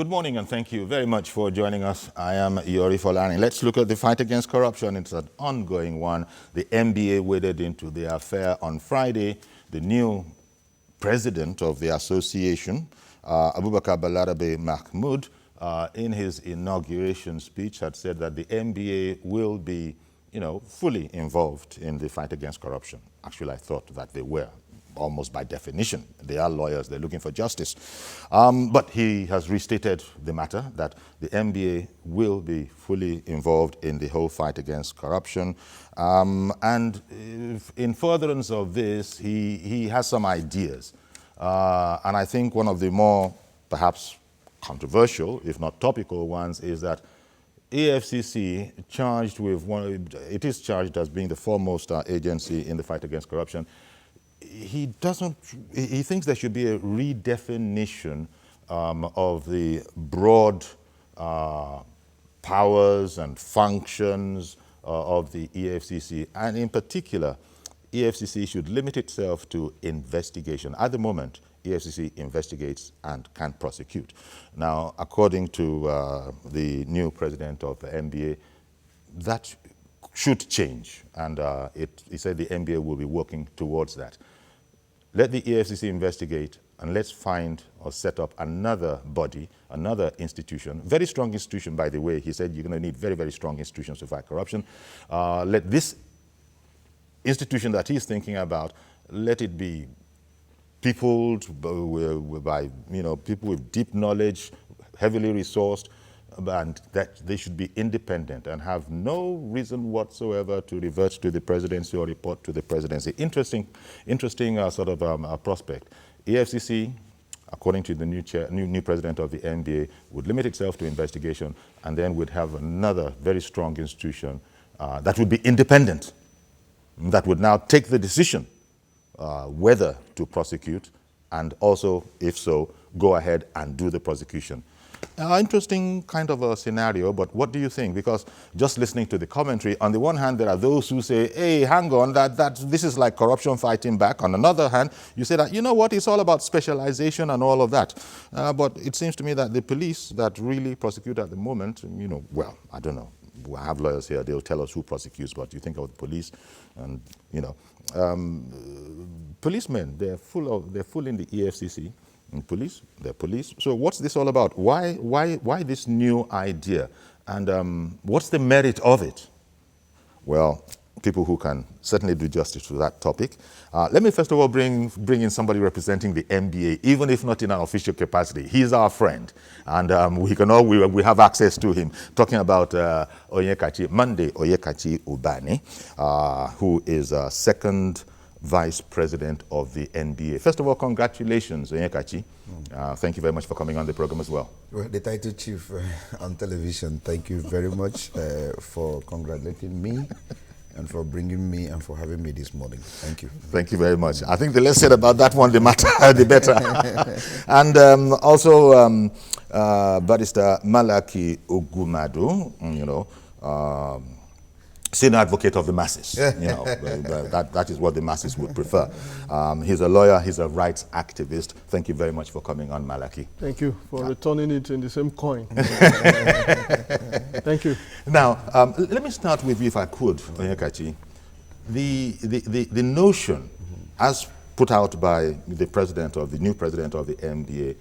Good morning and thank you very much for joining us. I am Yori Folani. Let's look at the fight against corruption. It's an ongoing one. The NBA waded into the affair on Friday. The new president of the association, Abubakar Balarabe Mahmoud, in his inauguration speech had said that the NBA will be, fully involved in the fight against corruption. Actually, I thought that they were. Almost by definition. They are lawyers, they're looking for justice. But he has restated the matter that the NBA will be fully involved in the whole fight against corruption. And in furtherance of this, he has some ideas. And I think one of the more perhaps controversial, if not topical ones, is that EFCC it is charged as being the foremost agency in the fight against corruption. He thinks there should be a redefinition of the broad powers and functions of the EFCC. And in particular, EFCC should limit itself to investigation. At the moment, EFCC investigates and can prosecute. Now, according to the new president of the NBA, that should change. And he said the NBA will be working towards that. Let the EFCC investigate, and let's find or set up another body, another institution, very strong institution, by the way. He said you're going to need very, very strong institutions to fight corruption. Let this institution that he's thinking about, let it be peopled by people with deep knowledge, heavily resourced, and that they should be independent and have no reason whatsoever to revert to the presidency or report to the presidency. Interesting sort of prospect. EFCC, according to the new president of the NBA, would limit itself to investigation, and then would have another very strong institution that would be independent, that would now take the decision whether to prosecute, and also, if so, go ahead and do the prosecution. Interesting kind of a scenario, but what do you think? Because just listening to the commentary, on the one hand, there are those who say, hey, hang on, that this is like corruption fighting back. On another hand, you say that, you know what, it's all about specialization and all of that. But it seems to me that the police that really prosecute at the moment, well, I don't know. I have lawyers here, they'll tell us who prosecutes, but you think of the police and, policemen, they're full in the EFCC. And police, they're police. So what's this all about? Why this new idea? And what's the merit of it? Well, people who can certainly do justice to that topic. Let me first of all bring in somebody representing the NBA, even if not in an official capacity. He's our friend, and we have access to him. Talking about Monday Onyekachi Ubani, who is second Vice President of the NBA. First of all, congratulations, Onyekachi. Thank you very much for coming on the program as well. Well, the title chief on television, thank you very much for congratulating me and for bringing me and for having me this morning. Thank you. Thank you very much. I think the less said about that one, the better. And also, Barrister Malaki Ugumadu, senior advocate of the masses. That is what the masses would prefer. He's a lawyer, he's a rights activist. Thank you very much for coming on, Malaki. Thank you for returning it in the same coin. Thank you. Now, let me start with you, if I could, Onyekachi. The notion, as put out by the new president of the NBA,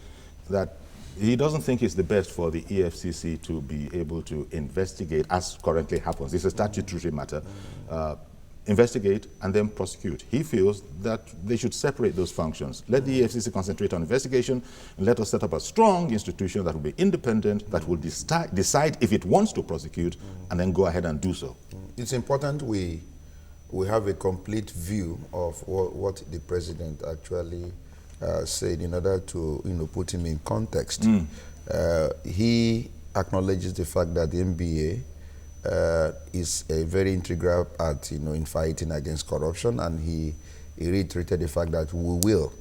that he doesn't think it's the best for the EFCC to be able to investigate, as currently happens. It's a statutory matter. Investigate and then prosecute. He feels that they should separate those functions. Let the EFCC concentrate on investigation, and let us set up a strong institution that will be independent, that will decide if it wants to prosecute, and then go ahead and do so. It's important we have a complete view of what the president actually said in order to put him in context. He acknowledges the fact that the NBA is a very integral part in fighting against corruption, and he reiterated the fact that we will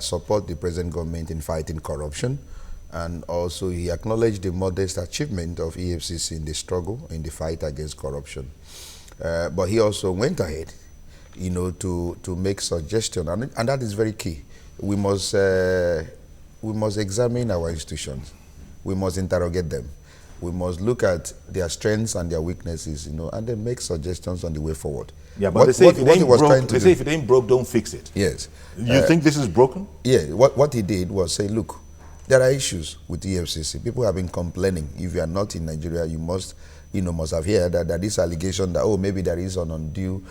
support the present government in fighting corruption. And also he acknowledged the modest achievement of EFCC in the struggle in the fight against corruption. But he also went ahead to make suggestions, and that is very key. We must examine our institutions. we must interrogate them. We must look at their strengths and their weaknesses, and then make suggestions on the way forward. Yeah, but they say if it ain't broke, don't fix it. Yes. You think this is broken? Yeah, what he did was say, look, there are issues with EFCC. People have been complaining. If you are not in Nigeria, you must have heard that this allegation that, maybe there is an undue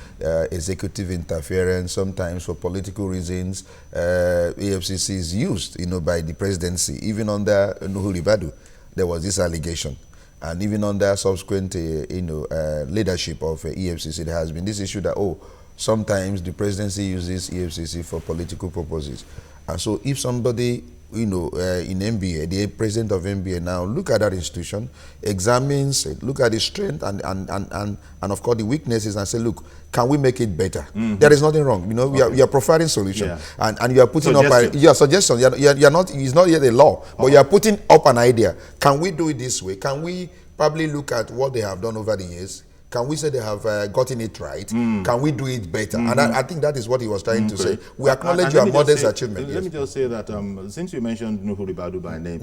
executive interference. Sometimes for political reasons, EFCC is used, by the presidency. Even under Nuhu Ribadu, there was this allegation. And even under subsequent, leadership of EFCC, there has been this issue that, sometimes the presidency uses EFCC for political purposes. And so if somebody, in NBA, the president of NBA now, look at that institution, examines it, look at the strength and of course the weaknesses, and say, look, can we make it better? There is nothing wrong. We are providing solutions, and you are putting up your suggestion. You're not. It's not yet a law, but you are putting up an idea. Can we do it this way? Can we probably look at what they have done over the years? Can we say they have gotten it right? Can we do it better? And I think that is what he was trying to say. We acknowledge your modest achievement. Let me just say that since you mentioned Nuhu Ribadu by name,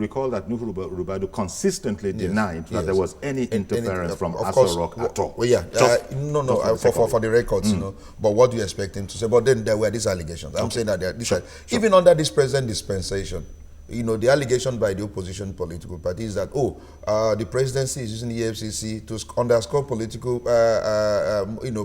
recall that Nuhu Ribadu consistently denied that there was any interference from Aso Rock at all. Well, yeah, for the records, But what do you expect him to say? But then there were these allegations. I'm saying that even under this present dispensation, the allegation by the opposition political party is that, the presidency is using the EFCC to underscore political,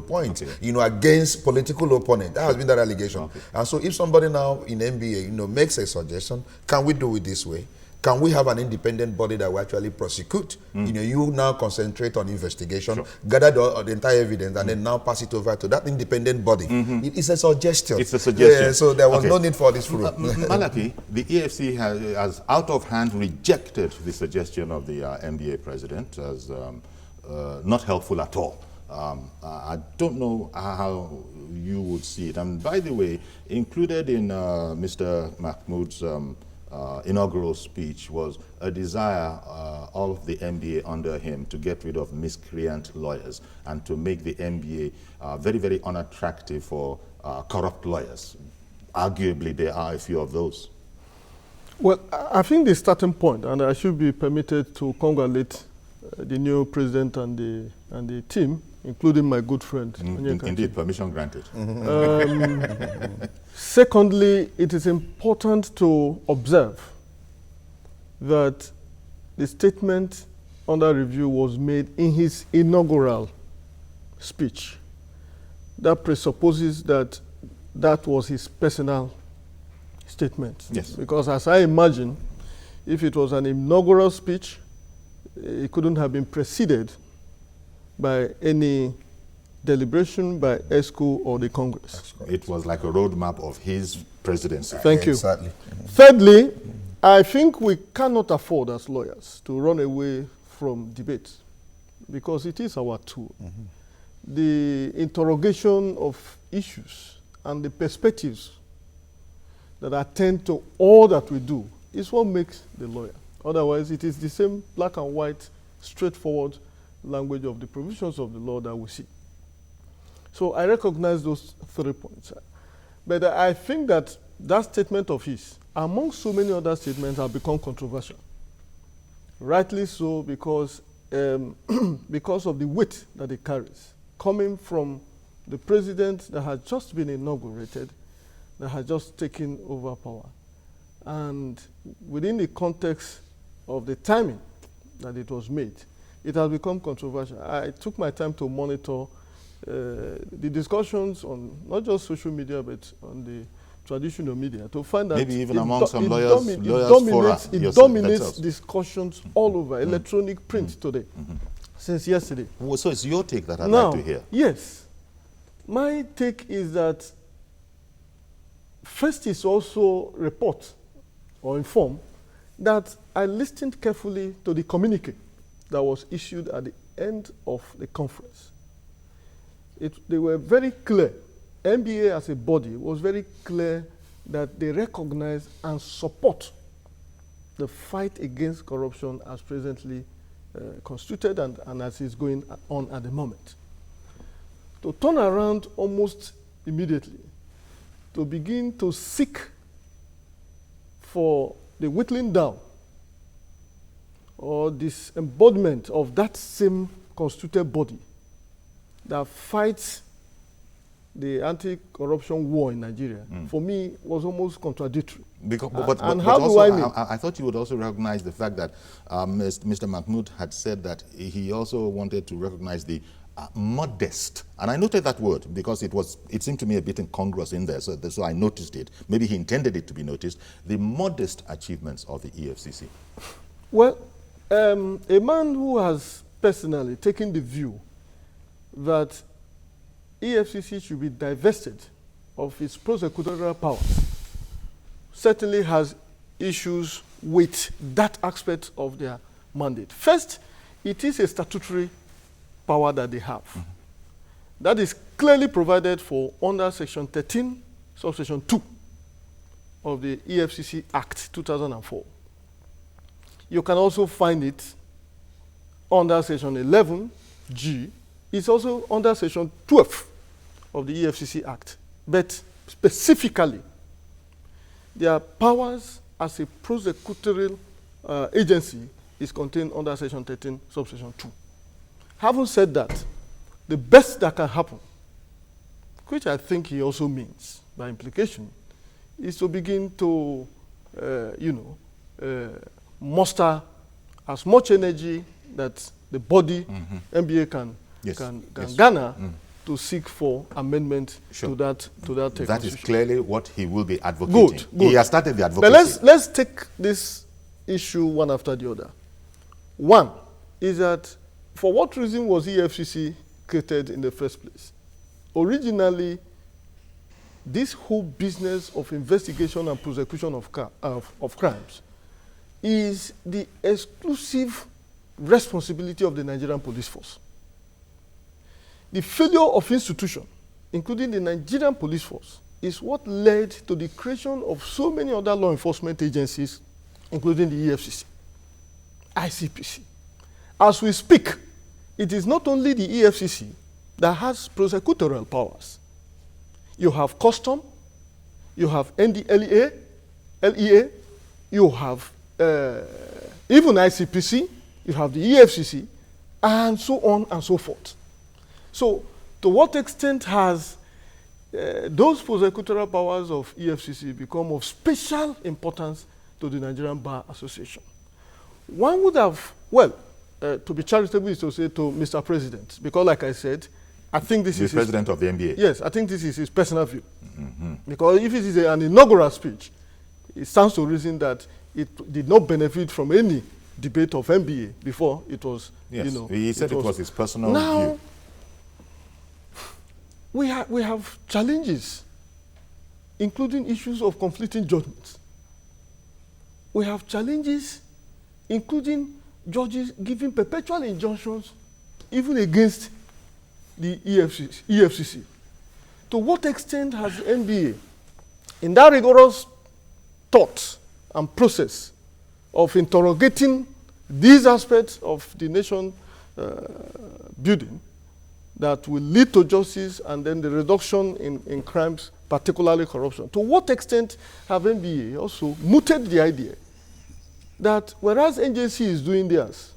point, against political opponent. That has been that allegation. Okay. And so if somebody now in NBA, makes a suggestion, can we do it this way? Can we have an independent body that will actually prosecute? You now concentrate on investigation, gather the entire evidence, and then now pass it over to that independent body. It is a suggestion. It's a suggestion. Yeah, so there was no need for this rule. Malaki, the EFC has out of hand rejected the suggestion of the NBA president as not helpful at all. I don't know how you would see it. And by the way, included in Mr. Mahmoud's inaugural speech was a desire of the NBA under him to get rid of miscreant lawyers and to make the NBA very, very unattractive for corrupt lawyers. Arguably, there are a few of those. Well, I think the starting point, and I should be permitted to congratulate the new president and the team, including my good friend. Indeed, permission granted. Secondly, it is important to observe that the statement under review was made in his inaugural speech. That presupposes that that was his personal statement. Yes. Because as I imagine, if it was an inaugural speech, it couldn't have been preceded by any deliberation by ESCO or the Congress. It was like a roadmap of his presidency. Thank you. Exactly. Thirdly, I think we cannot afford as lawyers to run away from debate because it is our tool. The interrogation of issues and the perspectives that attend to all that we do is what makes the lawyer. Otherwise, it is the same black and white, straightforward language of the provisions of the law that we see. So I recognize those 3 points. But I think that that statement of his, among so many other statements, have become controversial. Rightly so, because of the weight that it carries, coming from the president that has just been inaugurated, that has just taken over power. And within the context of the timing that it was made, it has become controversial. I took my time to monitor the discussions on not just social media, but on the traditional media to find that maybe even among some lawyers, it dominates discussions all over electronic print today, since yesterday. Well, so it's your take that I'd like to hear. Yes. My take is that first is also report or inform that I listened carefully to the communique that was issued at the end of the conference. They were very clear. NBA as a body was very clear that they recognize and support the fight against corruption as presently constituted and as is going on at the moment. To turn around almost immediately, to begin to seek for the whittling down or this embodiment of that same constituted body that fights the anti-corruption war in Nigeria, for me, was almost contradictory. Because, and how do I mean? I thought you would also recognize the fact that Mr. Mahmoud had said that he also wanted to recognize the modest, and I noted that word because it seemed to me a bit incongruous in there, so I noticed it. Maybe he intended it to be noticed. The modest achievements of the EFCC. Well, a man who has personally taken the view that EFCC should be divested of its prosecutorial powers certainly has issues with that aspect of their mandate. First, it is a statutory power that they have. That is clearly provided for under Section 13, subsection 2 of the EFCC Act 2004. You can also find it under Section 11G. It's also under Section 12 of the EFCC Act. But specifically, their powers as a prosecutorial agency is contained under Section 13, subsection 2. Having said that, the best that can happen, which I think he also means by implication, is to begin to, muster as much energy that the body, NBA can garner to seek for amendment to that text. That is clearly what he will be advocating. Good. He has started the advocacy. But let's take this issue one after the other. One is that for what reason was EFCC created in the first place? Originally, this whole business of investigation and prosecution of crimes is the exclusive responsibility of the Nigerian police force. The failure of institutions, including the Nigerian police force, is what led to the creation of so many other law enforcement agencies, including the EFCC, ICPC. As we speak, it is not only the EFCC that has prosecutorial powers. You have custom, you have NDLEA, LEA, you have even ICPC, you have the EFCC, and so on and so forth. So, to what extent has those prosecutorial powers of EFCC become of special importance to the Nigerian Bar Association? One would have, to be charitable is to say to Mr. President, because like I said, I think this is... The president of the NBA? Yes, I think this is his personal view. Because if it is an inaugural speech, it stands to reason that it did not benefit from any debate of NBA before it was, yes, he said it was his personal view. We have challenges, including issues of conflicting judgments. We have challenges, including judges giving perpetual injunctions, even against the EFCC. To what extent has the NBA, in that rigorous thought and process of interrogating these aspects of the nation building, that will lead to justice and then the reduction in crimes, particularly corruption. To what extent have NBA also mooted the idea that whereas NJC is doing theirs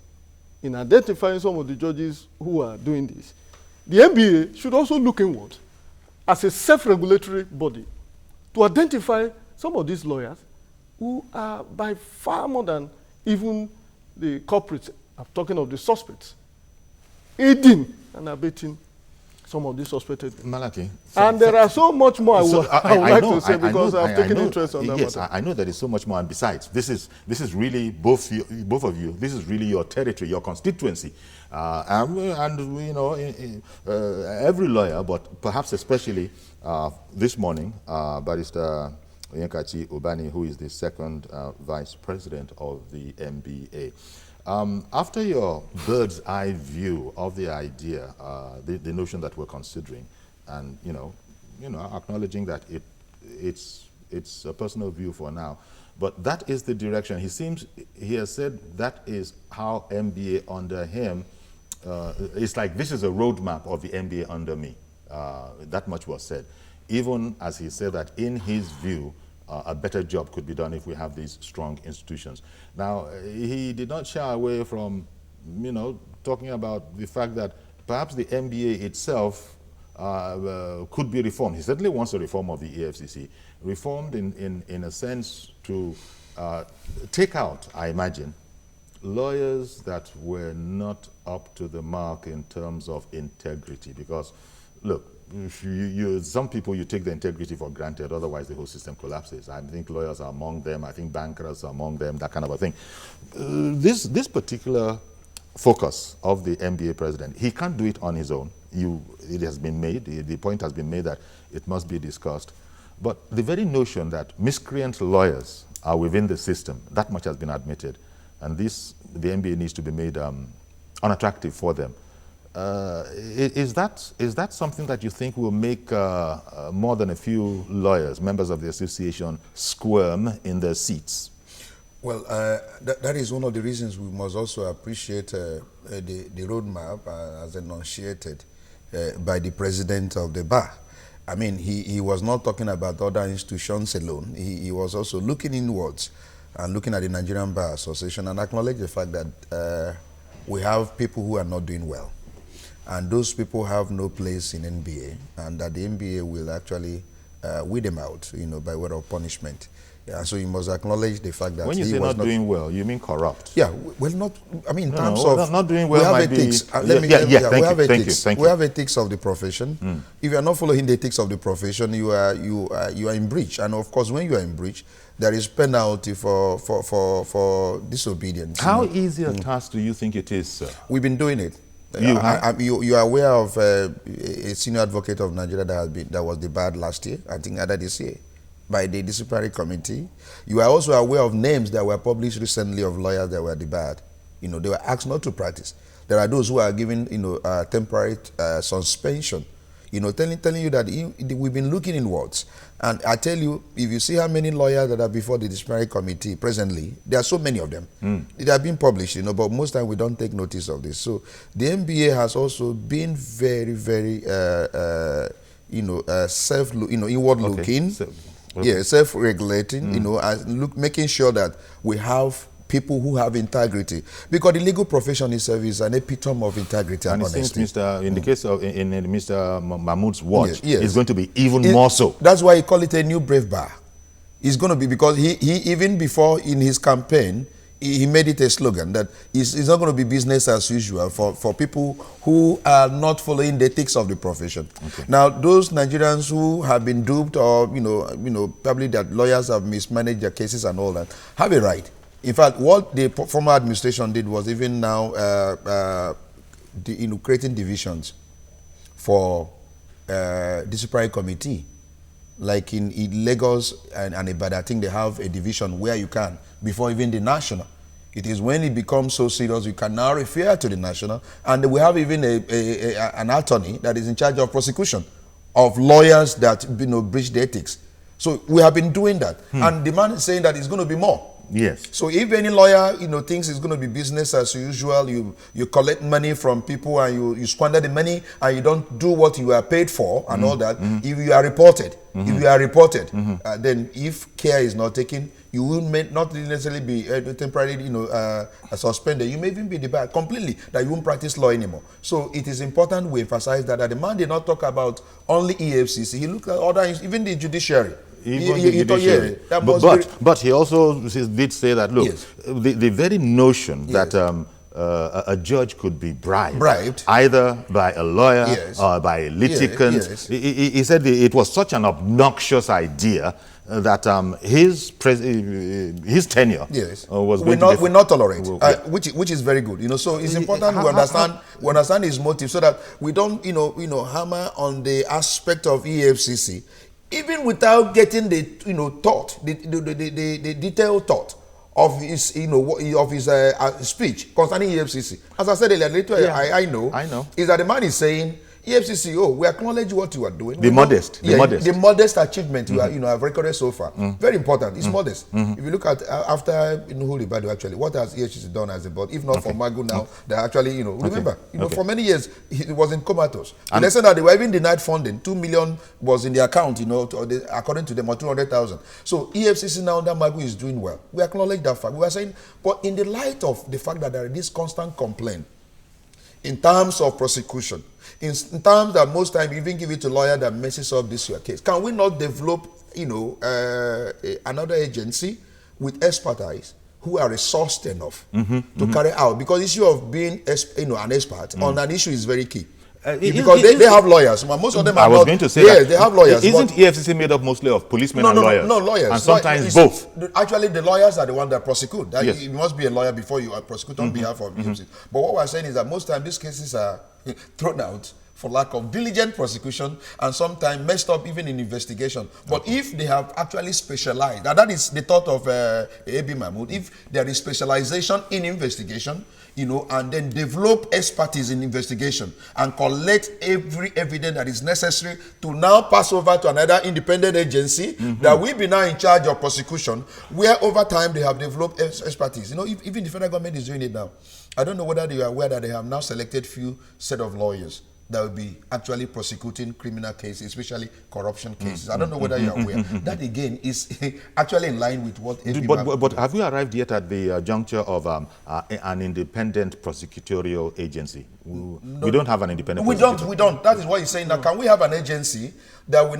in identifying some of the judges who are doing this, the NBA should also look inward as a self-regulatory body to identify some of these lawyers who are by far more than even the culprits, I'm talking of the suspects, aiding and abetting some of these suspected. Malaki. And there are so much more I would like to say because I've taken interest on that matter. Yes, I know there is so much more. And besides, this is really both of you. This is really your territory, your constituency, and you know, every lawyer, but perhaps especially this morning, Barrister Onyekachi Ubani, who is the second vice president of the NBA. After your bird's eye view of the idea, the notion that we're considering, and you know, acknowledging that it's a personal view for now, but that is the direction. He has said that is how NBA under him. It's like this is a roadmap of the NBA under me. That much was said. Even as he said that in his view, a better job could be done if we have these strong institutions. Now, he did not shy away from, talking about the fact that perhaps the NBA itself could be reformed. He certainly wants a reform of the EFCC, reformed in a sense to take out, I imagine, lawyers that were not up to the mark in terms of integrity. Because, look, if some people, you take the integrity for granted, otherwise the whole system collapses. I think lawyers are among them, I think bankers are among them, that kind of a thing. This particular focus of the NBA president, he can't do it on his own. It has been made, the point has been made that it must be discussed. But the very notion that miscreant lawyers are within the system, that much has been admitted. And the NBA needs to be made unattractive for them. Is that something that you think will make more than a few lawyers, members of the association, squirm in their seats? Well, that is one of the reasons we must also appreciate the roadmap as enunciated by the president of the bar. I mean, he was not talking about other institutions alone. He was also looking inwards and looking at the Nigerian Bar Association and acknowledge the fact that we have people who are not doing well. And those people have no place in NBA, and that the NBA will actually weed them out, by way of punishment. Yeah, so you must acknowledge the fact that when you say not doing well, you mean corrupt? Yeah, well, not. I mean, in terms of not doing well, we have ethics. Thank you. We have ethics of the profession. If you are not following the ethics of the profession, you are in breach. And of course, when you are in breach, there is penalty for disobedience. How easy a task do you think it is, sir? We've been doing it. You are aware of a senior advocate of Nigeria that was debarred last year, I think either this year, by the disciplinary committee. You are also aware of names that were published recently of lawyers that were debarred. They were asked not to practice. There are those who are given, temporary suspension. Telling you that we've been looking inwards. And I tell you, if you see how many lawyers that are before the disciplinary committee presently, there are so many of them. They have been published, but most time we don't take notice of this. So the NBA has also been very, very, inward looking. Yeah, self-regulating, making sure that we have people who have integrity. Because the legal profession itself is an epitome of integrity and honesty. In the case of in Mr. Mahmoud's watch, it's going to be even more so. That's why he call it a new brave bar. It's going to be, because he even before in his campaign, he made it a slogan that it's not going to be business as usual for people who are not following the ethics of the profession. Okay. Now, those Nigerians who have been duped or, probably that lawyers have mismanaged their cases and all that, have a right. In fact, what the former administration did was even now creating divisions for disciplinary committee. Like in Lagos and Ibadan, I think they have a division where you can, before even the national. It is when it becomes so serious, you can now refer to the national. And we have even an attorney that is in charge of prosecution of lawyers that breach the ethics. So we have been doing that. And the man is saying that it's going to be more. Yes. So if any lawyer, thinks it's going to be business as usual, you collect money from people and you squander the money and you don't do what you are paid for and all that, if you are reported, then if care is not taken, you will not necessarily be temporarily, suspended. You may even be debarred completely, that you won't practice law anymore. So it is important we emphasize that the man did not talk about only EFCC. He looked at other, even the judiciary. But he also did say that, look, the very notion that a judge could be bribed either by a lawyer or by a litigant, he said it was such an obnoxious idea that his tenure was going to be... We're not tolerate, which is very good. So it's important we understand his motive so that we don't, hammer on the aspect of EFCC, even without getting the thought, the detailed thought of his speech concerning EFCC. As I said earlier, I know is that the man is saying EFCC, oh, we acknowledge what you are doing. The modest. The modest achievement you have recorded so far. Very important. It's modest. If you look at after Nuhu Ribadu, actually, what has EFCC done as a board? If not for Magu now, they actually, remember, for many years it was in comatose. And they said that they were even denied funding. 2 million was in the account, according to them, or 200,000. So EFCC now under Magu is doing well. We acknowledge that fact. We are saying, but in the light of the fact that there is this constant complaint in terms of prosecution, in terms that most times you even give it to a lawyer that messes up this your case, can we not develop, another agency with expertise who are resourced enough to carry out? Because the issue of being, an expert on an issue is very key. Because they have lawyers. Most of them are going to say that. They have lawyers. Isn't EFCC made up mostly of policemen and lawyers? No, lawyers. And sometimes both. Actually, the lawyers are the ones that prosecute. Yes. You must be a lawyer before you are prosecute on behalf of EFCC. But what we're saying is that most times these cases are thrown out for lack of diligent prosecution and sometimes messed up even in investigation. But if they have actually specialized, and that is the thought of A.B. Mahmood, if there is specialization in investigation, and then develop expertise in investigation and collect every evidence that is necessary to now pass over to another independent agency that will be now in charge of prosecution, where over time they have developed expertise. Even the federal government is doing it now. I don't know whether you are aware that they have now selected few set of lawyers that will be actually prosecuting criminal cases, especially corruption cases. I don't know whether you are aware. That again is actually in line with what... But have you arrived yet at the juncture of an independent prosecutorial agency? We don't have an independent prosecutor. We don't. That is what he's saying. Now, can we have an agency that will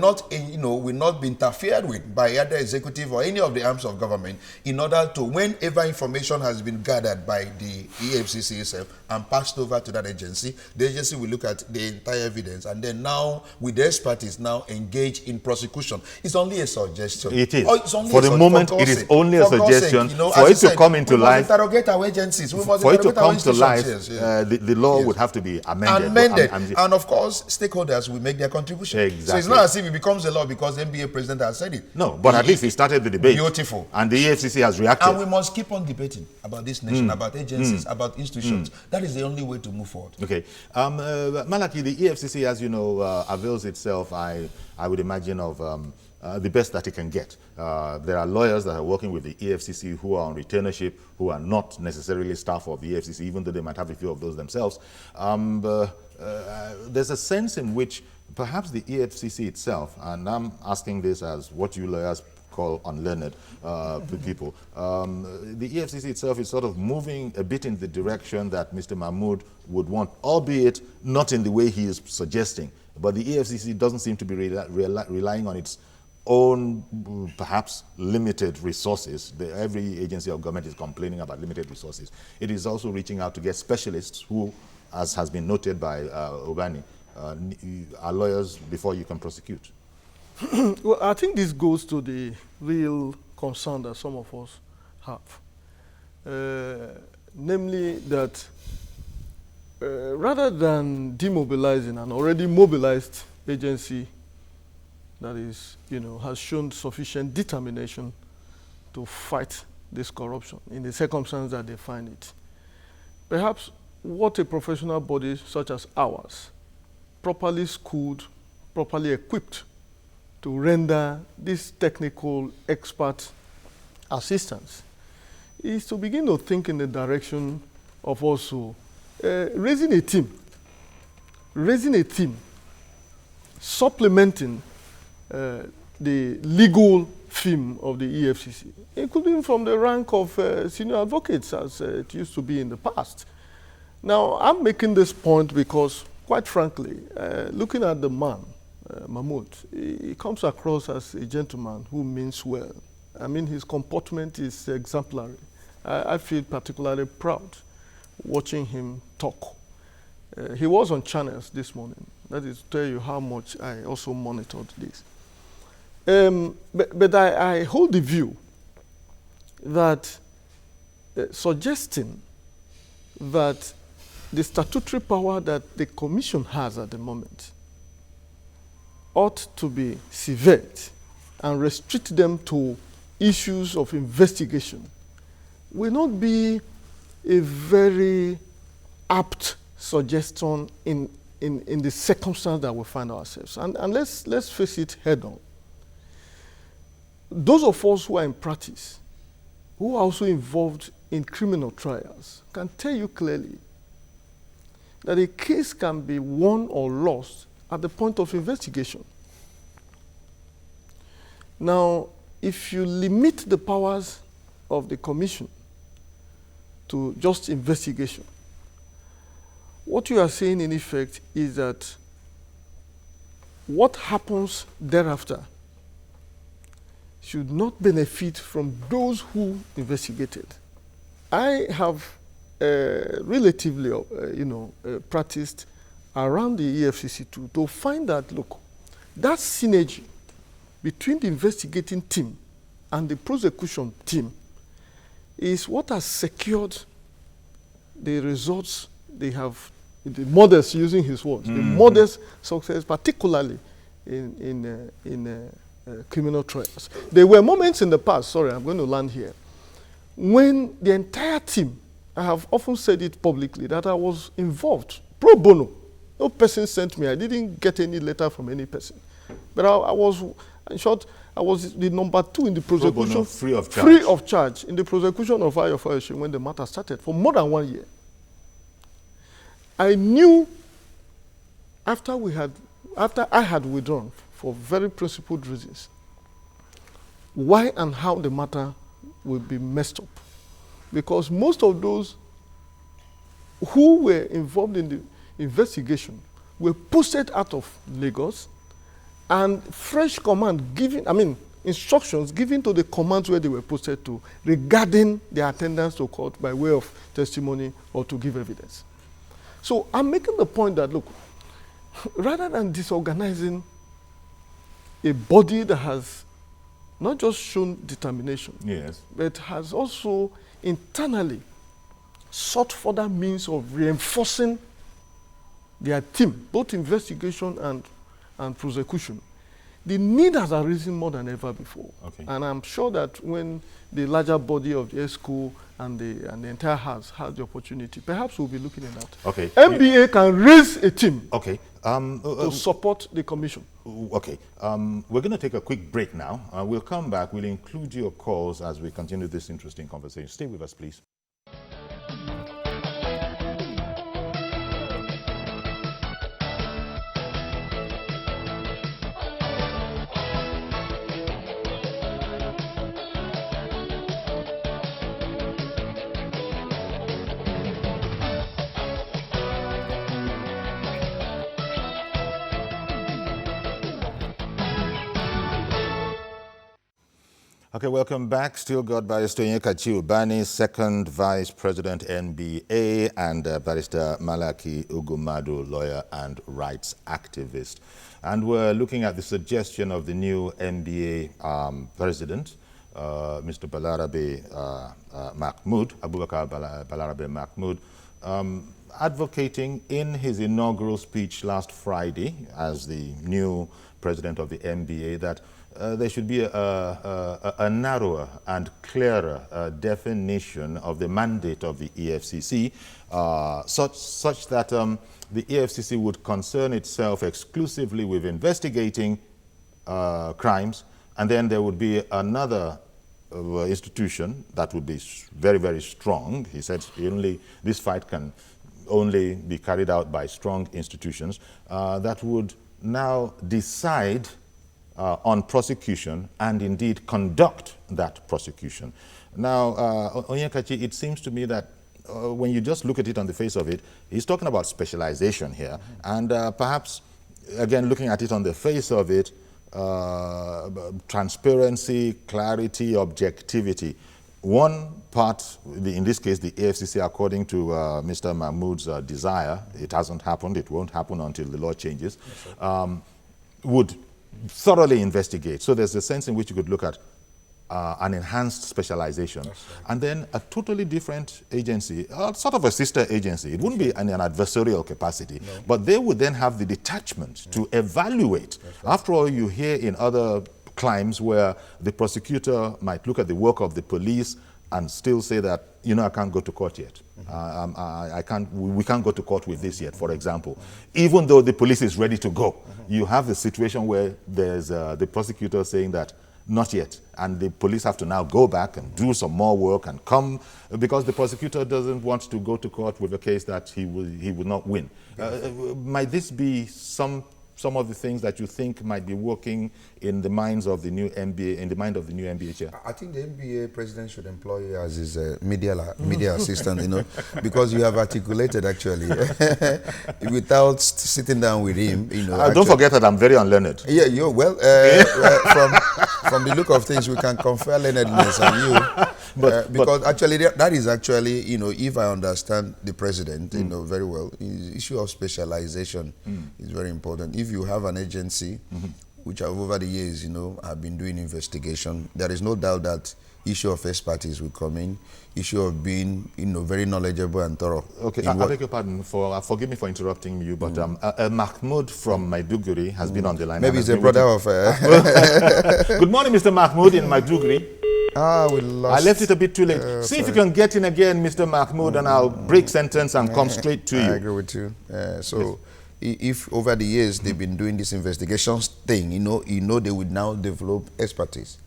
not be interfered with by either executive or any of the arms of government in order to, whenever information has been gathered by the EFCC itself and passed over to that agency, the agency will look at the entire evidence and then now, with the expertise, now engage in prosecution. It's only a suggestion. It is. For the moment, it is only a suggestion. For it to come into life, we must interrogate our agencies. For it to come to life, the law would have to be amended. And of course, stakeholders will make their contribution. Exactly. So it's not as if it becomes a law because the NBA president has said it. No, but at least he started the debate. Beautiful. And the EFCC has reacted. And we must keep on debating about this nation, about agencies, about institutions. That is the only way to move forward. Okay. Malaki, the EFCC, as you know, avails itself, I would imagine, of the best that it can get. There are lawyers that are working with the EFCC who are on retainership, who are not necessarily staff of the EFCC, even though they might have a few of those themselves. There's a sense in which perhaps the EFCC itself, and I'm asking this as what you lawyers call unlearned people, the EFCC itself is sort of moving a bit in the direction that Mr. Mahmood would want, albeit not in the way he is suggesting. But the EFCC doesn't seem to be relying on its own, perhaps, limited resources. Every agency of government is complaining about limited resources. It is also reaching out to get specialists who, as has been noted by Obani, are lawyers before you can prosecute. Well, I think this goes to the real concern that some of us have. Namely that rather than demobilizing an already mobilized agency that is, has shown sufficient determination to fight this corruption in the circumstance that they find it, perhaps what a professional body such as ours, properly schooled, properly equipped to render this technical expert assistance, is to begin to think in the direction of also raising a team, supplementing the legal theme of the EFCC, including from the rank of senior advocates as it used to be in the past. Now, I'm making this point because, quite frankly, looking at the man, Mahmood, he comes across as a gentleman who means well. I mean, his comportment is exemplary. I feel particularly proud watching him talk. He was on channels this morning. That is to tell you how much I also monitored this. But I hold the view that suggesting that the statutory power that the Commission has at the moment ought to be severed and restrict them to issues of investigation will not be a very apt suggestion in in the circumstance that we find ourselves. And let's face it head on. Those of us who are in practice, who are also involved in criminal trials, can tell you clearly that a case can be won or lost at the point of investigation. Now, if you limit the powers of the commission to just investigation, what you are saying in effect is that what happens thereafter should not benefit from those who investigated. I have relatively, practiced around the EFCC to find that, look, that synergy between the investigating team and the prosecution team is what has secured the results they have, the modest, using his words, the modest success, particularly in criminal trials. There were moments in the past, sorry, I'm going to land here, when the entire team, I have often said it publicly, that I was involved, pro bono. No person sent me, I didn't get any letter from any person. But I was, in short, I was the number 2 in the prosecution. Pro bono, free of charge. Free of charge in the prosecution of Ayo Fayoshi when the matter started for more than 1 year. I knew after I had withdrawn for very principled reasons, why and how the matter would be messed up. Because most of those who were involved in the investigation were posted out of Lagos, and fresh command given, instructions given to the commands where they were posted to regarding their attendance to court by way of testimony or to give evidence. So I'm making the point that, look, rather than disorganizing a body that has not just shown determination, yes, but has also internally sought further means of reinforcing their team, both investigation and prosecution, the need has arisen more than ever before. Okay. And I'm sure that when the larger body of the ESCO and the entire House has the opportunity, perhaps we'll be looking at that. Okay. NBA can raise a team Okay. to support the commission. Okay. We're going to take a quick break now. We'll come back. We'll include your calls as we continue this interesting conversation. Stay with us, please. Okay, welcome back. Still got Barrister Onyeka Ubani, second Vice President NBA, and Barrister Malaki Ugumadu, lawyer and rights activist. And we're looking at the suggestion of the new NBA president, Mr. Balarabe Mahmoud, Abubakar Balarabe Mahmoud, advocating in his inaugural speech last Friday as the new president of the NBA that there should be a narrower and clearer definition of the mandate of the EFCC, such that the EFCC would concern itself exclusively with investigating crimes, and then there would be another institution that would be very, very strong. He said this fight can only be carried out by strong institutions that would now decide on prosecution and indeed conduct that prosecution. Now, Onyeka, it seems to me that when you just look at it on the face of it, he's talking about specialization here. And perhaps, again, looking at it on the face of it, transparency, clarity, objectivity. One part, in this case, the EFCC, according to Mr. Mahmoud's desire, it hasn't happened, it won't happen until the law changes, would thoroughly investigate. So there's a sense in which you could look at an enhanced specialization. Right. And then a totally different agency, sort of a sister agency. It wouldn't be in an adversarial capacity, no, but they would then have the detachment to evaluate. Right. After all, you hear in other crimes where the prosecutor might look at the work of the police, and still say that, you know, I can't go to court yet. We can't go to court with this yet, for example. Even though the police is ready to go, you have the situation where there's the prosecutor saying that not yet, and the police have to now go back and do some more work and come, because the prosecutor doesn't want to go to court with a case that he will not win. Might this be some of the things that you think might be working in the minds of the new NBA, in the mind of the new NBA chair? I think the NBA president should employ you as his media assistant, you know, because you have articulated actually without sitting down with him, you know. Don't forget that I'm very unlearned. Yeah, you well, from the look of things, we can confer learnedness on you, because actually that is actually, you know, if I understand the president, you know, very well, the issue of specialization is very important. If you have an agency which have over the years, you know, have been doing investigation, there is no doubt that issue of expertise will come in, issue of being, you know, very knowledgeable and thorough. Okay, I beg your pardon, forgive me for interrupting you, but Mahmoud from Maiduguri has been on the line. Maybe he's a brother of... Good morning, Mr. Mahmoud in Maiduguri. We lost... I left it a bit too late. See if you can get in again, Mr. Mahmoud, and I'll break sentence and come straight to you. I agree with you. If over the years they've been doing this investigations thing, you know they would now develop expertise.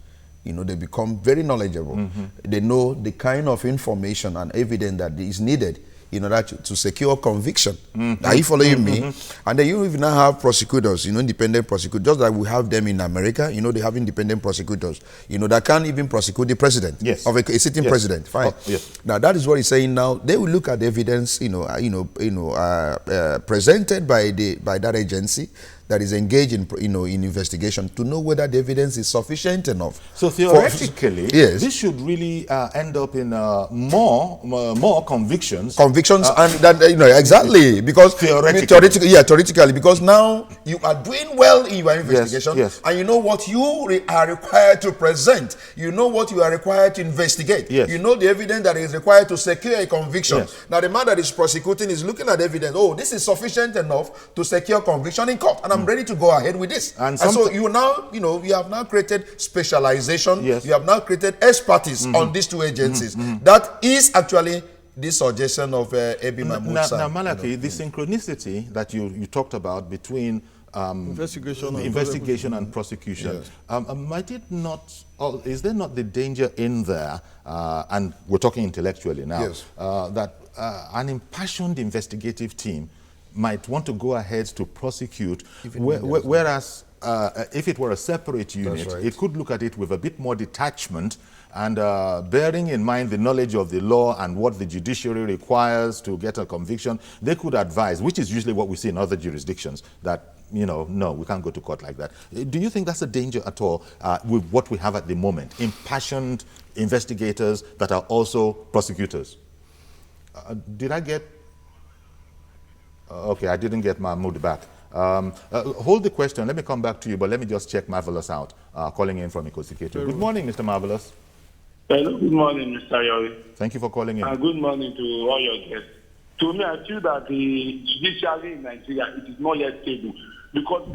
You know, they become very knowledgeable. They know the kind of information and evidence that is needed in order to secure conviction. Are you following me? And then you even now have prosecutors, you know, independent prosecutors, just like we have them in America. You know, they have independent prosecutors, you know, that can't even prosecute the president of a sitting president. Fine. Now that is what he's saying now. They will look at the evidence, presented by that agency that is engaged in, in investigation to know whether the evidence is sufficient enough. So theoretically, this should really end up in more convictions. And that, exactly, because theoretically, because now you are doing well in your investigation, and you know what you are required to present. You know what you are required to investigate. You know the evidence that is required to secure a conviction. Now the man that is prosecuting is looking at evidence. Oh, this is sufficient enough to secure conviction in court, and I'm ready to go ahead with this. And so you now, you have now created specialization. You have now created expertise on these two agencies. That is actually the suggestion of Ebi Mahmoud. Now, Malaki, the synchronicity that you talked about between investigation and prosecution, might it not, is there not the danger in there, and we're talking intellectually now, that an impassioned investigative team might want to go ahead to prosecute, whereas if it were a separate unit, it could look at it with a bit more detachment and bearing in mind the knowledge of the law and what the judiciary requires to get a conviction, they could advise, which is usually what we see in other jurisdictions, that, no, we can't go to court like that. Do you think that's a danger at all with what we have at the moment? Impassioned investigators that are also prosecutors. Did I get... Okay, I didn't get Mahmoud back. Hold the question. Let me come back to you, but let me just check Marvelous out, calling in from Ikosiketo. Good morning, Mr. Marvelous. Hello, good morning, Mr. Yori. Thank you for calling in. Good morning to all your guests. To me, I feel that the judiciary in Nigeria, it is not yet stable. Because...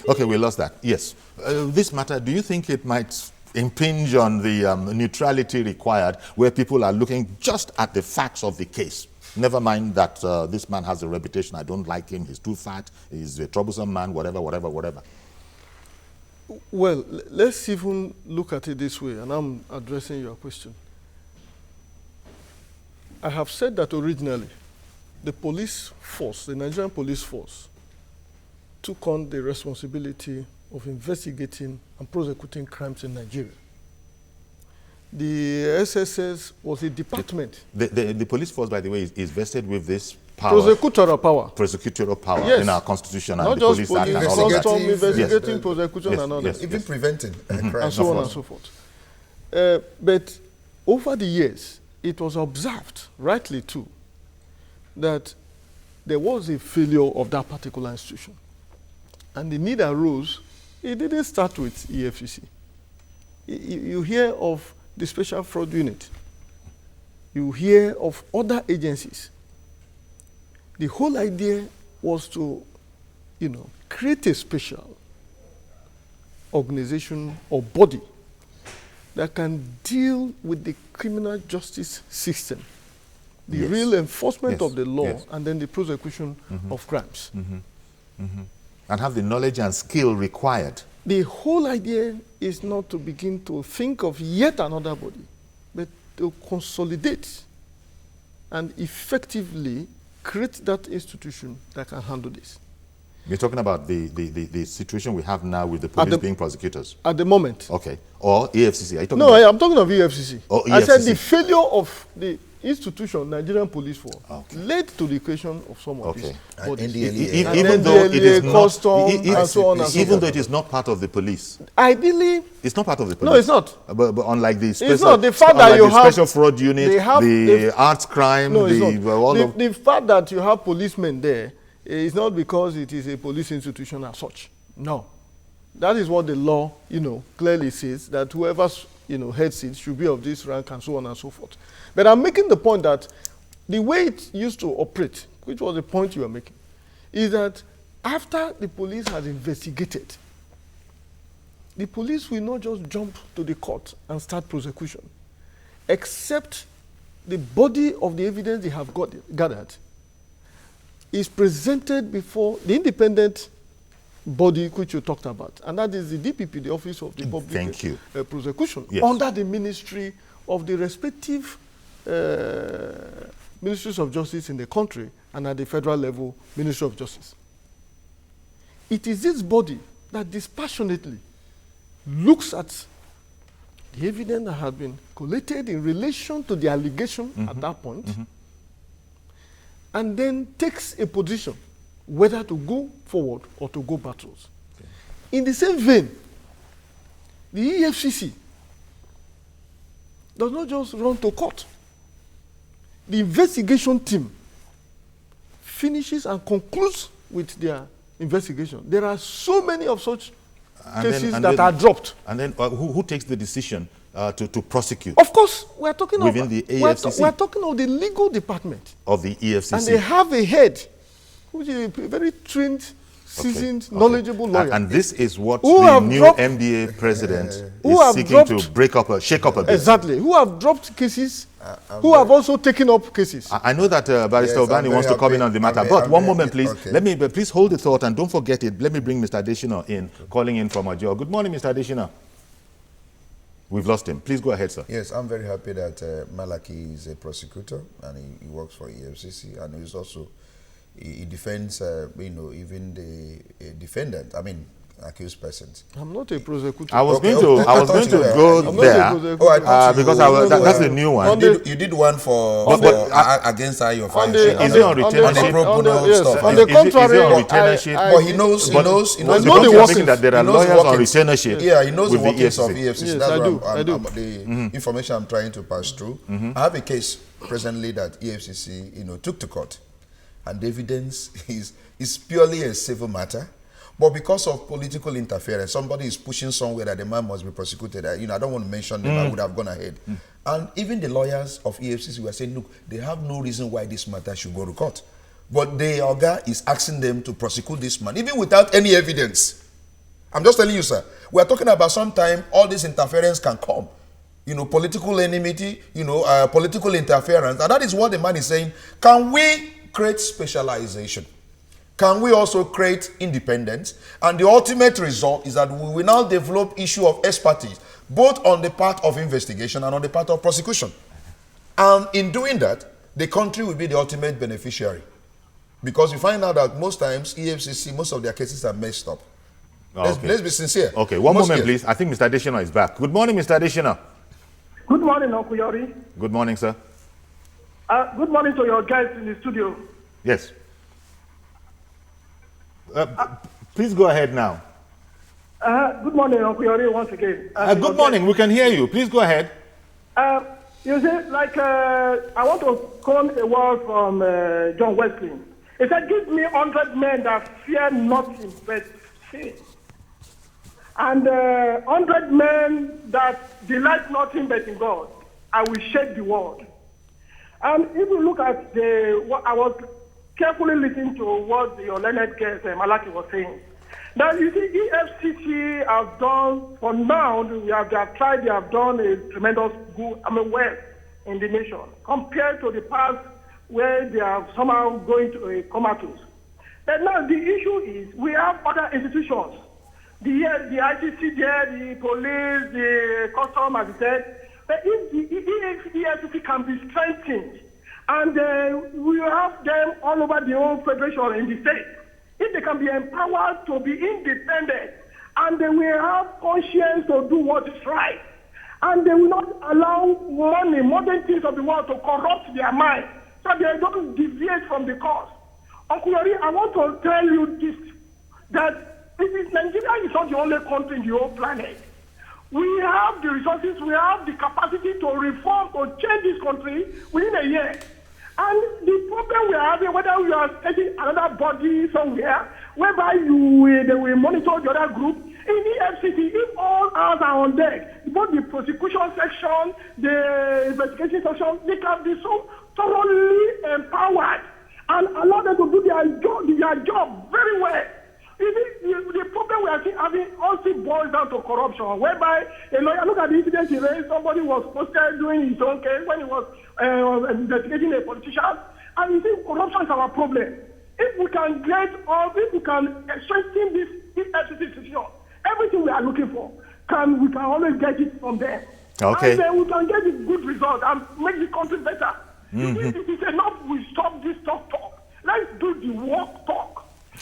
Okay, we lost that. Yes. This matter, do you think it might impinge on the neutrality required, where people are looking just at the facts of the case? Never mind that this man has a reputation, I don't like him, he's too fat, he's a troublesome man, whatever. Well, let's even look at it this way, and I'm addressing your question. I have said that originally, the police force, the Nigerian police force, took on the responsibility of investigating and prosecuting crimes in Nigeria. The SSS was a department. The police force, by the way, is vested with this power. Prosecutorial power in our constitution and not the Police Act and all that. Investigating, prosecution and all that. Even preventing crime. And so on and so forth. But over the years, it was observed, rightly too, that there was a failure of that particular institution. And the need arose, it didn't start with EFCC. You hear of the Special Fraud Unit. You hear of other agencies. The whole idea was to, create a special organization or body that can deal with the criminal justice system, the Yes. real enforcement Yes. of the law, Yes. and then the prosecution of crimes. And have the knowledge and skill required. The whole idea is not to begin to think of yet another body, but to consolidate and effectively create that institution that can handle this. You're talking about the situation we have now with the police being prosecutors. At the moment. Okay. Or EFCC. Are you talking No, about? I'm talking of EFCC. Oh, I said EFCC. the failure of the institution, Nigerian Police Force, Okay. led to the creation of some of Okay. these And bodies. NDLEA. And Even then though it is DLA, not, custom, and so on and so even forth. though it is not part of the police, Ideally, it's not part of the police. no, it's not. But unlike the special, not. The fact that unlike you the have- special fraud unit, they have- the arts crime, No, it's the not. all of The fact that you have policemen there is not because it is a police institution as such. No. That is what the law, clearly says, that whoever, heads it should be of this rank and so on and so forth. But I'm making the point that the way it used to operate, which was the point you were making, is that after the police has investigated, the police will not just jump to the court and start prosecution, except the body of the evidence they have gathered is presented before the independent body which you talked about, and that is the DPP, the Office of the Public Thank you. Prosecution, Yes. under the ministry of the respective ministries of justice in the country, and at the federal level, Ministry of Justice. It is this body that dispassionately looks at the evidence that has been collated in relation to the allegation at that point, and then takes a position whether to go forward or to go backwards. Okay. In the same vein, the EFCC does not just run to court. The investigation team finishes and concludes with their investigation. There are so many of such cases that are dropped. And then who takes the decision to prosecute? Of course, we are talking Within about the AFCC? we are talking of the legal department, Of the EFCC. and they have a head, which is a very trained, seasoned, knowledgeable lawyer. And this is what Who the have new dropped- MBA president Who is have seeking to dropped- shake up a bit. Exactly. Who have dropped cases, who have also taken up cases. I know that Barrister Yes, I'm Obani wants to very come in happy. on the matter, I'm but very- one I'm moment, very- please. okay. Please hold the thought and don't forget it. Let me bring Mr. Adesina in, calling in from Ajo. Good morning, Mr. Adesina. We've lost him. Please go ahead, sir. Yes, I'm very happy that Malaki is a prosecutor and he works for EFCC, and he's also he defends even the defendant. I mean, accused persons. I'm not a prosecutor. I was Okay, going to okay. I thought go you were. there I'm not a prosecutor. Oh, I thought because you- that's the new one. On the- You did one for against your On fine. the- Is it on retainership? pro bono yes, stuff? on Is the it- contrary, on I- retainership? I- But he knows. I know Because the you're workings. thinking that there are He knows the lawyers on workings. retainership. Yeah, he knows the with the workings of EFCC. EFCC. Yes, That's I what do, I do. the information I'm trying to pass through. I have a case presently that EFCC, took to court, and the evidence is purely a civil matter. But because of political interference, somebody is pushing somewhere that the man must be prosecuted. I don't want to mention them. I would have gone ahead. And even the lawyers of EFCC were saying, look, they have no reason why this matter should go to court. But the Oga is asking them to prosecute this man, even without any evidence. I'm just telling you, sir. We are talking about sometime all this interference can come. Political enmity, political interference. And that is what the man is saying. Can we create specialization? Can we also create independence? And the ultimate result is that we will now develop issue of expertise, both on the part of investigation and on the part of prosecution. And in doing that, the country will be the ultimate beneficiary. Because we find out that most times, EFCC, most of their cases are messed up. Okay. Let's be sincere. Okay, one Most moment, cases. please. I think Mr. Adesina is back. Good morning, Mr. Adesina. Good morning, Uncle Yori. Good morning, sir. Good morning to your guys in the studio. Yes. Please go ahead now. Good morning, Uncle Yori, once again. Good morning. We can hear you. Please go ahead. You see, I want to call a word from John Wesley. He said, give me 100 men that fear nothing but sin. And 100 men that delight nothing but in God. I will shake the world. And if you look at I was carefully listening to what your learned guest Malaki was saying. Now you see, EFCC have done, for now, they have tried, they have done a tremendous good, well in the nation, compared to the past where they are somehow going to a comatose. But now the issue is we have other institutions, the ICC there, the police, the custom, as I said. But if the EFCC can be strengthened, and we have them all over the whole federation in the state, if they can be empowered to be independent, and they will have conscience to do what is right, and they will not allow money, modern things of the world to corrupt their mind, so they don't deviate from the course. Uncle Yori, I want to tell you this, that Nigeria is not the only country in the whole planet. We have the resources, we have the capacity to reform, to change this country within a year. And the problem we are having, whether we are taking another body somewhere, whereby they will monitor the other group, in the FCT, if all hands are on deck, both the prosecution section, the investigation section, they can be so thoroughly empowered and allow them to do their job very well. The problem we are having also boils down to corruption, whereby a lawyer, look at the incident he raised, somebody was posted doing his own case when he was investigating a politician, and you see corruption is our problem. If we can if we can strengthen this FCC institution, everything we are looking for, we can always get it from them. Okay. And then we can get a good result and make the country better. It is enough we stop this talk. Let's do the work talk.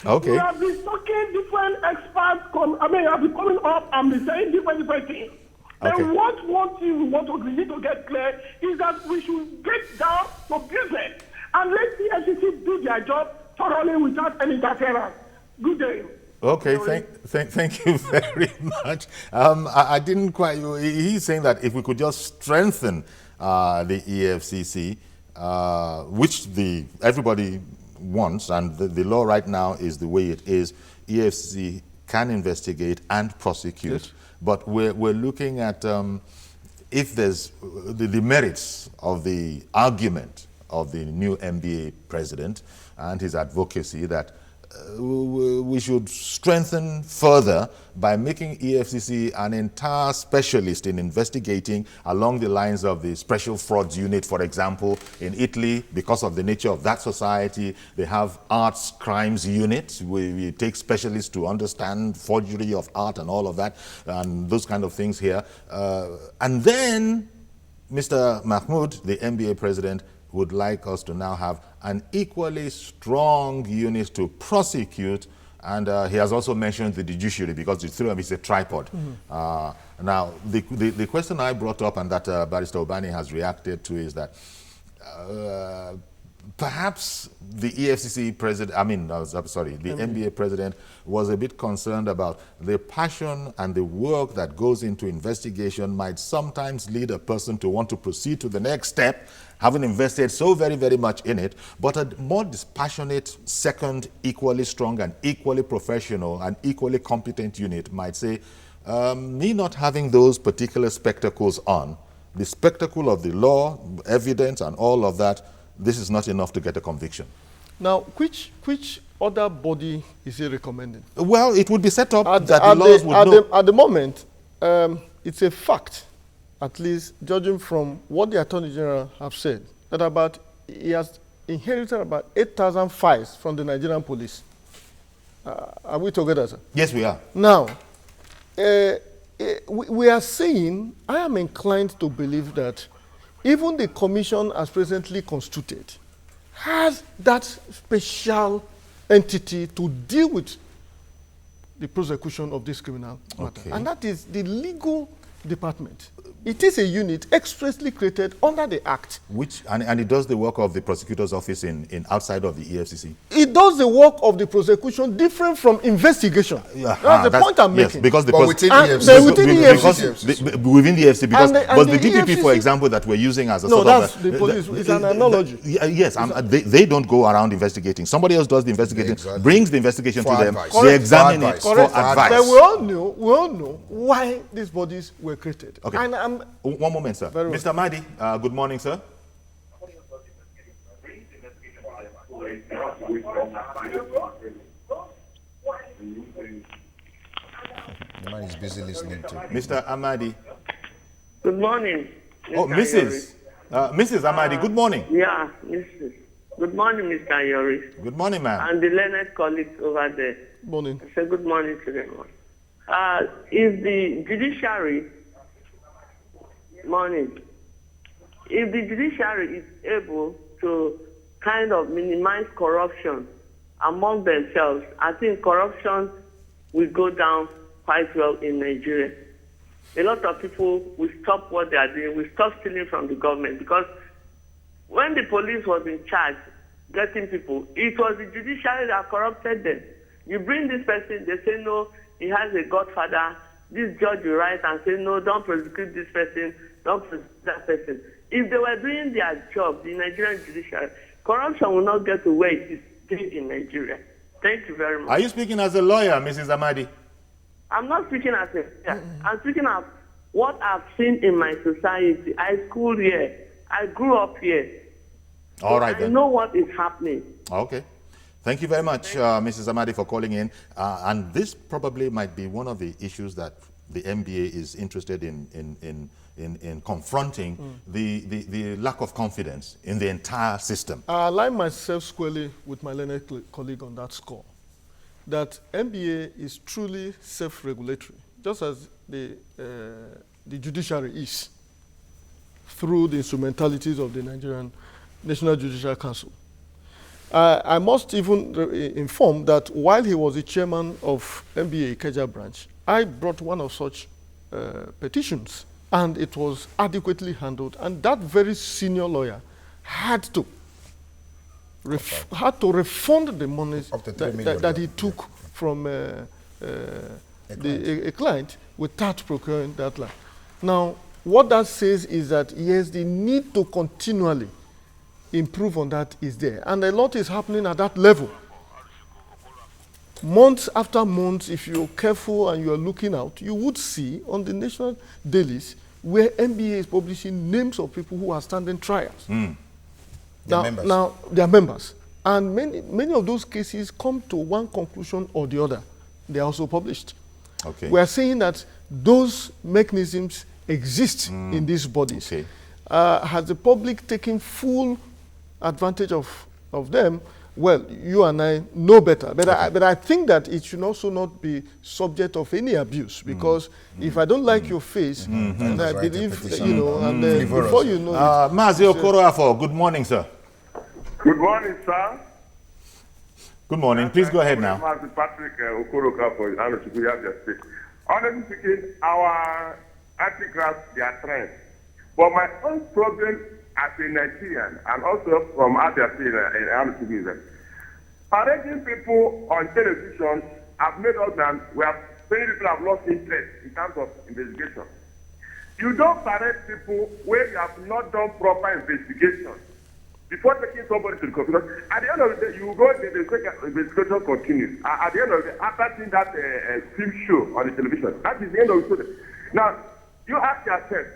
Okay. We have been talking different experts, have been coming up and been saying different things. Okay. And one thing we need to get clear is that we should get down to business and let the SEC do their job thoroughly without any interference. Good day. Okay, thank you very much. I didn't quite, he's saying that if we could just strengthen the EFCC, which everybody wants, and the law right now is the way it is, EFCC can investigate and prosecute, yes. But we're looking at if there's the merits of the argument of the new NBA president and his advocacy that we should strengthen further by making EFCC an entire specialist in investigating along the lines of the Special Frauds Unit, for example. In Italy, because of the nature of that society, they have Arts Crimes Unit. We take specialists to understand forgery of art and all of that, and those kind of things here. And then Mr. Mahmoud, the NBA president, would like us to now have an equally strong unit to prosecute, and he has also mentioned the judiciary because the three of them is a tripod. Now, the question I brought up and that Barrister Obani has reacted to is that perhaps the EFCC president, the NBA president was a bit concerned about the passion and the work that goes into investigation might sometimes lead a person to want to proceed to the next step, having invested so very, very much in it, but a more dispassionate, second, equally strong and equally professional and equally competent unit might say, me not having those particular spectacles on, the spectacle of the law, evidence and all of that, this is not enough to get a conviction. Now, which other body is he recommending? Well, it would be set up that the laws would know. At the moment, it's a fact, at least judging from what the Attorney General have said, that he has inherited about 8,000 files from the Nigerian police. Are we together, sir? Yes, we are. Now, we are saying, I am inclined to believe that even the commission as presently constituted has that special entity to deal with the prosecution of this criminal matter. Okay. And that is the legal department. It is a unit expressly created under the Act. And it does the work of the prosecutor's office in outside of the EFCC? It does the work of the prosecution different from investigation. That's the point I'm making. Yes, because within the EFCC. Within the EFCC, because the DPP, EFCC, for example, that we're using as a sort of... No, that's the police. It's an analogy. Yes, they don't go around investigating. Somebody else does the investigating, brings the investigation to them, advice. they examine it for advice. But we all know why these bodies were created. Okay. And one moment, sir. Mr. Mahdi, good morning, sir. The man is busy listening to. Mr. Amadi. Good morning. Oh, Mrs. Mrs. Amadi, good morning. Yeah, Mrs. Good morning, Mr. Ayori. Good morning, ma'am. And the learned colleagues over there. Morning. I say good morning to them. If the judiciary, if the judiciary is able to kind of minimize corruption among themselves, I think corruption will go down quite well in Nigeria. A lot of people will stop what they are doing, will stop stealing from the government, because when the police was in charge getting people, it was the judiciary that corrupted them. You bring this person, they say no, he has a godfather. This judge will write and say no, don't prosecute this person, don't prosecute that person. If they were doing their job, the Nigerian judiciary, corruption will not get to where it is today in Nigeria. Thank you very much. Are you speaking as a lawyer, Mrs. Amadi? I'm not speaking as a I'm speaking of what I've seen in my society. I schooled here. I grew up here. All right, I then. know what is happening. Okay. Thank you very much, Mrs. Amadi, for calling in. And this probably might be one of the issues that the NBA is interested in confronting, the lack of confidence in the entire system. I align myself squarely with my learned colleague on that score, that NBA is truly self-regulatory, just as the judiciary is, through the instrumentalities of the Nigerian National Judicial Council. I must even inform that while he was the chairman of NBA Ikeja branch, I brought one of such petitions, and it was adequately handled, and that very senior lawyer had to refund the monies that he took from a client without procuring that land. Now, what that says is that, yes, the need to continually improve on that is there. And a lot is happening at that level. Months after months, if you're careful and you're looking out, you would see on the national dailies where NBA is publishing names of people who are standing trials. Now, they are members. And many of those cases come to one conclusion or the other. They are also published. Okay. We are saying that those mechanisms exist in these bodies. Okay. Has the public taken full advantage of them? Well, you and I know better, but I think that it should also not be subject of any abuse, because if I don't like your face, and I believe that, you know, and then before you know it, Mazi Okoroafo, good morning, sir. Good morning, sir. Good morning. Please go ahead now. Mazi Patrick Okoroafo, honestly speaking, our anti-graft, they are trends. But my own problem as a Nigerian, and also from Abia State in Anutugu, parading people on television have made us that many people have lost interest in terms of investigation. You don't parade people where you have not done proper investigation before taking somebody to the court. Because at the end of the day, you go, the investigation continues. At the end of the day, after seeing that film show on the television, that is the end of the story. Now, you ask yourself,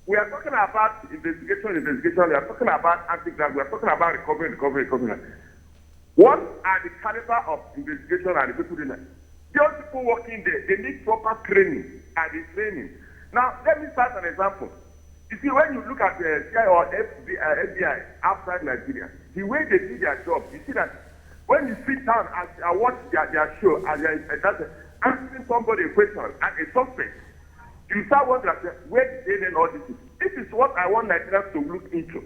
we are talking about investigation, we are talking about anti-graft, we are talking about recovery. What are the caliber of investigation and the people doing that? Those people working there, they need proper training and the training. Now, let me start an example. You see, when you look at the CIA or FBI outside Nigeria, the way they do their job, you see that when you sit down and watch their show and they're asking somebody a question and a suspect, you start wondering, where did they learn all this? This is what I want Nigerians to look into.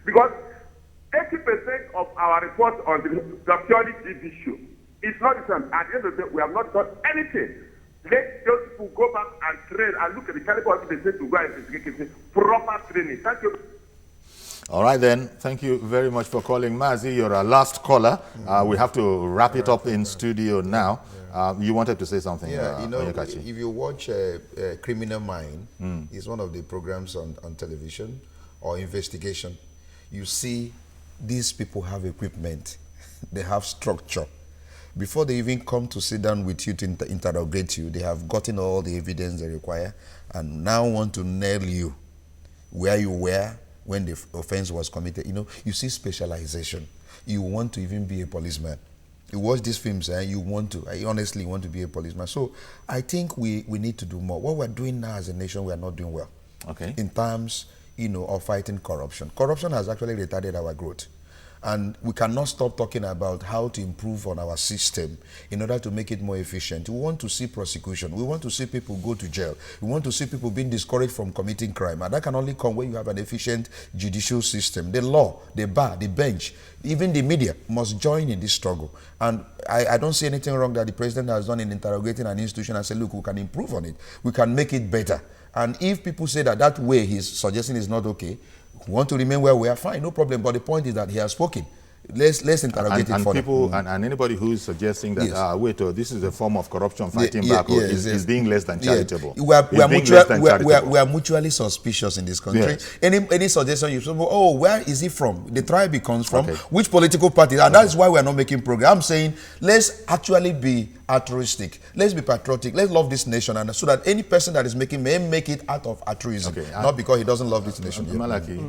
Because 80% of our reports on the purely TV show is not the same. At the end of the day, we have not done anything. Let those people go back and train and look at the caliber of the state to go and investigate. Proper training. Thank you. All right, then. Thank you very much for calling. Mazi, you're our last caller. We have to wrap it up in studio now. You wanted to say something, yeah, you know, Onyekachi. if you watch Criminal Mind, it's one of the programs on television, or Investigation, you see these people have equipment, they have structure. Before they even come to sit down with you to interrogate you, they have gotten all the evidence they require and now want to nail you where you were when the offense was committed. You know, you see specialization. You want to even be a policeman. You watch these films and you honestly want to be a policeman. So I think we need to do more. What we're doing now as a nation, we are not doing well. Okay. In terms, of fighting corruption. Corruption has actually retarded our growth. And we cannot stop talking about how to improve on our system in order to make it more efficient. We want to see prosecution. We want to see people go to jail. We want to see people being discouraged from committing crime. And that can only come when you have an efficient judicial system. The law, the bar, the bench, even the media must join in this struggle. And I don't see anything wrong that the president has done in interrogating an institution and say, look, we can improve on it. We can make it better. And if people say that way he's suggesting is not okay, we want to remain where we are, fine, no problem. But the point is that he has spoken. Let's interrogate it further. People, and anybody who is suggesting that, Yes. wait, this is a form of corruption fighting back, is being less than charitable. We are mutually suspicious in this country. Yes. Any suggestion you say, where is he from? The tribe he comes from, which political party? And that is why we are not making progress. I'm saying let's actually be altruistic. Let's be patriotic. Let's love this nation, and so that any person that is making may make it out of altruism, not because he doesn't love this nation. Malaki,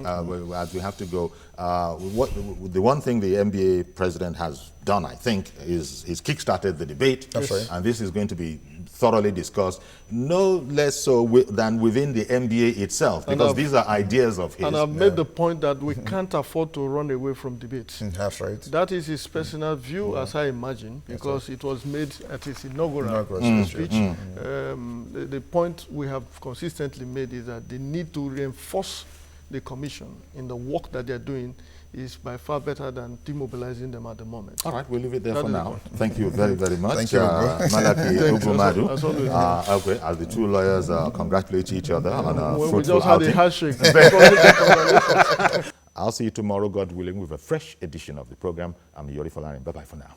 as we have to go, the one thing the NBA president has done, I think, is he's kickstarted the debate. That's right. And this is going to be thoroughly discussed, no less so than within the NBA itself, because these are ideas of his. And I've made the point that we can't afford to run away from debate. That's right. That is his personal view, as I imagine, because it was made at his inaugural speech. The point we have consistently made is that the need to reinforce the commission in the work that they're doing is by far better than demobilizing them at the moment. All right, we'll leave it there for now. Thank you very, very much. Thank you. Malaki Ugwumadu. As as the two lawyers congratulate each other on a we fruitful just had a outing. handshake. I'll see you tomorrow, God willing, with a fresh edition of the program. I'm Yori Folarin. Bye-bye for now.